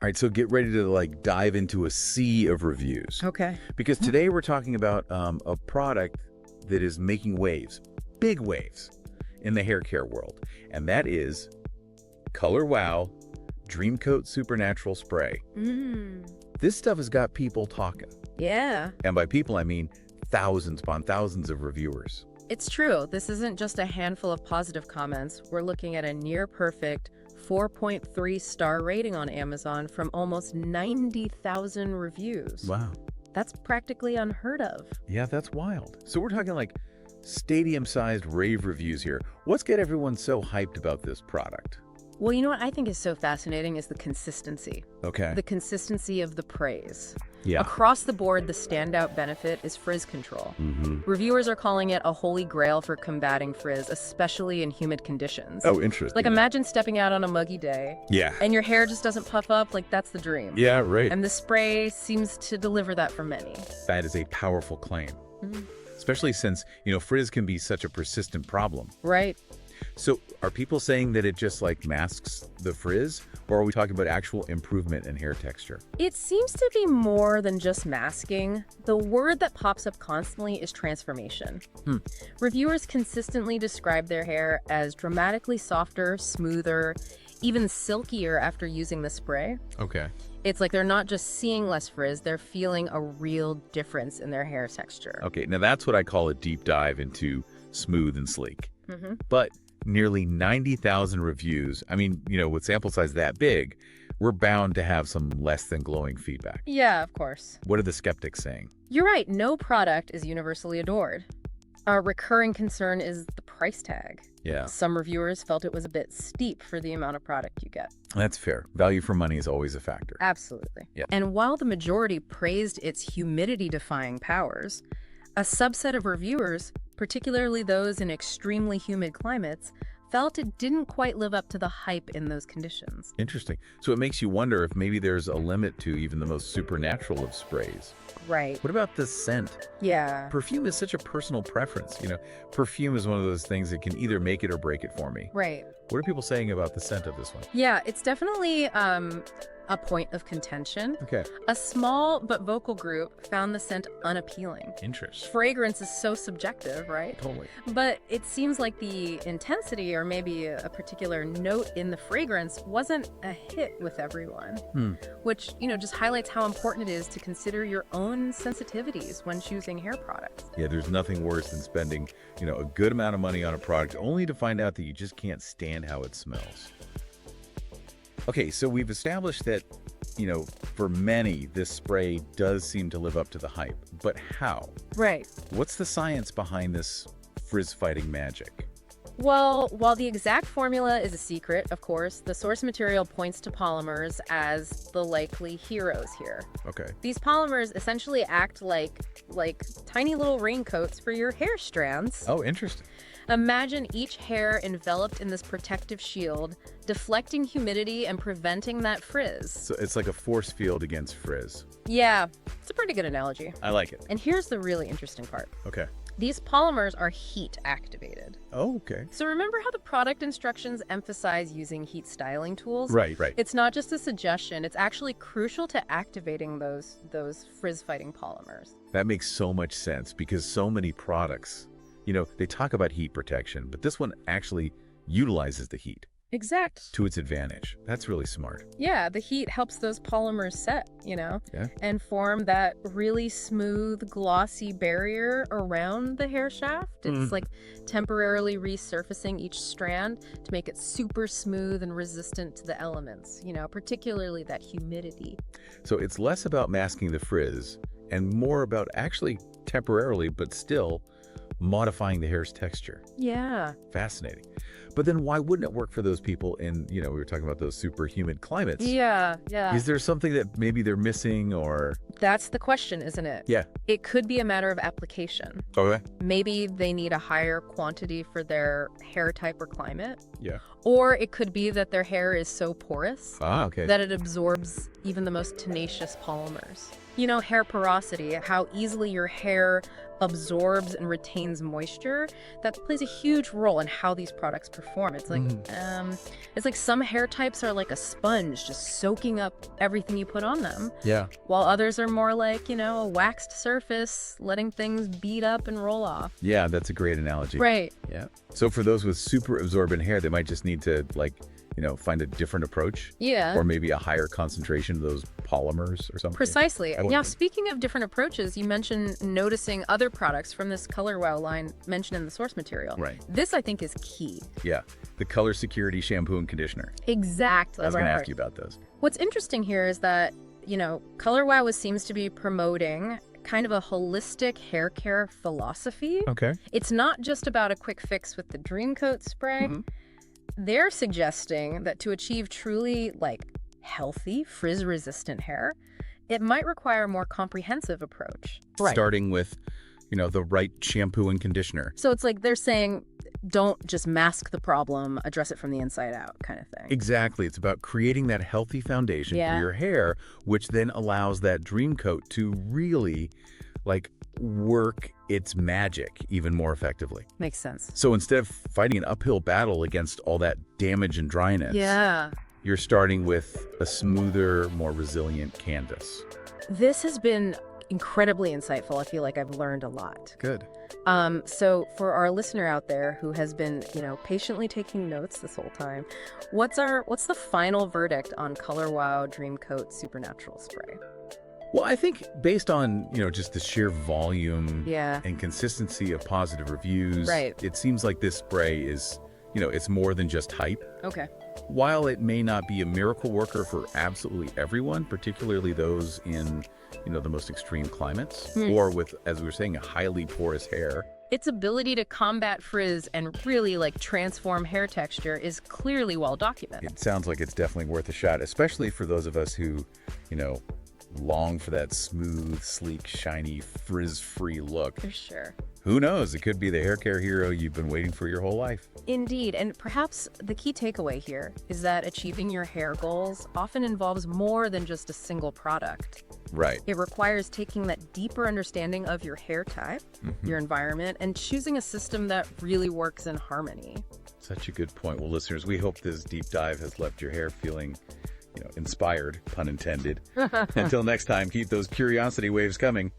All right, so get ready to like dive into a sea of reviews. Okay. Because today we're talking about a product that is making waves, big waves, in the hair care world. And that is Color Wow Dream Coat Supernatural Spray. This stuff has got people talking. Yeah. And by people, I mean thousands upon thousands of reviewers. It's true. This isn't just a handful of positive comments. We're looking at a near-perfect 4.3-star rating on Amazon from almost 90,000 reviews. Wow. That's practically unheard of. Yeah, that's wild. So we're talking like stadium-sized rave reviews here. What's got everyone so hyped about this product? Well, you know what I think is so fascinating is the consistency. Okay. The consistency of the praise. Yeah. Across the board, the standout benefit is frizz control. Reviewers are calling it a holy grail for combating frizz, especially in humid conditions. Oh, interesting. Like imagine stepping out on a muggy day. Yeah. And your hair just doesn't puff up, like that's the dream. Yeah, right. And the spray seems to deliver that for many. That is a powerful claim. Especially since, frizz can be such a persistent problem. Right. So are people saying that it just like masks the frizz, or are we talking about actual improvement in hair texture? It seems to be more than just masking. The word that pops up constantly is transformation. Reviewers consistently describe their hair as dramatically softer, smoother, even silkier after using the spray. Okay. It's like they're not just seeing less frizz, they're feeling a real difference in their hair texture. Okay, now that's what I call a deep dive into smooth and sleek. But nearly 90,000 reviews, I mean, with sample size that big, we're bound to have some less than glowing feedback. Yeah, of course. What are the skeptics saying? You're right, no product is universally adored. A recurring concern is the price tag. Yeah. Some reviewers felt it was a bit steep for the amount of product you get. That's fair. Value for money is always a factor. Absolutely. Yeah. And while the majority praised its humidity-defying powers, a subset of reviewers, particularly those in extremely humid climates, felt it didn't quite live up to the hype in those conditions. Interesting. So it makes you wonder if maybe there's a limit to even the most supernatural of sprays. Right. What about the scent? Yeah. Perfume is such a personal preference. Perfume is one of those things that can either make it or break it for me. Right. What are people saying about the scent of this one? Yeah, it's definitely a point of contention. Okay. A small but vocal group found the scent unappealing. Interesting. Fragrance is so subjective, right? Totally. But it seems like the intensity or maybe a particular note in the fragrance wasn't a hit with everyone, which, just highlights how important it is to consider your own sensitivities when choosing hair products. Yeah, there's nothing worse than spending, a good amount of money on a product only to find out that you just can't stand how it smells. Okay, so we've established that, for many, this spray does seem to live up to the hype. But how? Right. What's the science behind this frizz-fighting magic? Well, while the exact formula is a secret, of course, the source material points to polymers as the likely heroes here. Okay. These polymers essentially act like tiny little raincoats for your hair strands. Oh, interesting. Imagine each hair enveloped in this protective shield, deflecting humidity and preventing that frizz. So it's like a force field against frizz. Yeah, it's a pretty good analogy. I like it. And here's the really interesting part. Okay. These polymers are heat activated. Oh, okay. So remember how the product instructions emphasize using heat styling tools? Right. It's not just a suggestion, it's actually crucial to activating those frizz-fighting polymers. That makes so much sense because so many products, they talk about heat protection, but this one actually utilizes the heat. Exact. To its advantage. That's really smart. Yeah, the heat helps those polymers set, Yeah. and form that really smooth, glossy barrier around the hair shaft. It's like temporarily resurfacing each strand to make it super smooth and resistant to the elements, particularly that humidity. So it's less about masking the frizz and more about actually temporarily, but still modifying the hair's texture. Yeah. Fascinating. But then why wouldn't it work for those people in, we were talking about those super humid climates? Yeah. Is there something that maybe they're missing or? That's the question, isn't it? Yeah. It could be a matter of application. Okay. Maybe they need a higher quantity for their hair type or climate. Yeah. Or it could be that their hair is so porous okay. that it absorbs even the most tenacious polymers. You know, hair porosity, how easily your hair absorbs and retains moisture, that plays a huge role in how these products perform. It's like some hair types are like a sponge, just soaking up everything you put on them. Yeah. While others are more like, you know, a waxed surface, letting things bead up and roll off. Yeah, that's a great analogy. Right. Yeah. So for those with super absorbent hair, they might just need to, like, you know, find a different approach. Yeah. Or maybe a higher concentration of those polymers or something. Precisely. Now, speaking of different approaches, you mentioned noticing other products from this Color Wow line mentioned in the source material. Right. This, I think, is key. Yeah. The Color Security shampoo and conditioner. Exactly. I was going to ask you about those. What's interesting here is that, you know, Color Wow seems to be promoting kind of a holistic hair care philosophy. Okay. It's not just about a quick fix with the Dream Coat spray. Mm-hmm. They're suggesting that to achieve truly, like, healthy, frizz-resistant hair, it might require a more comprehensive approach. Starting with, you know, the right shampoo and conditioner. So it's like they're saying, don't just mask the problem, address it from the inside out kind of thing. Exactly. It's about creating that healthy foundation for your hair, which then allows that Dream Coat to really, like, work its magic even more effectively. Makes sense. So instead of fighting an uphill battle against all that damage and dryness, you're starting with a smoother, more resilient canvas. This has been incredibly insightful. I feel like I've learned a lot. Good. So for our listener out there who has been, you know, patiently taking notes this whole time, what's the final verdict on Color Wow Dream Coat Supernatural Spray? Well, I think based on, you know, just the sheer volume and consistency of positive reviews, it seems like this spray is, you know, it's more than just hype. Okay. While it may not be a miracle worker for absolutely everyone, particularly those in, you know, the most extreme climates or with, as we were saying, a highly porous hair. Its ability to combat frizz and really, like, transform hair texture is clearly well documented. It sounds like it's definitely worth a shot, especially for those of us who, you know, long for that smooth, sleek, shiny, frizz-free look. For sure. Who knows? It could be the hair care hero you've been waiting for your whole life. Indeed. And perhaps the key takeaway here is that achieving your hair goals often involves more than just a single product. Right. It requires taking that deeper understanding of your hair type, your environment, and choosing a system that really works in harmony. Such a good point. Well, listeners, we hope this deep dive has left your hair feeling, you know, inspired, pun intended. Until next time, keep those curiosity waves coming.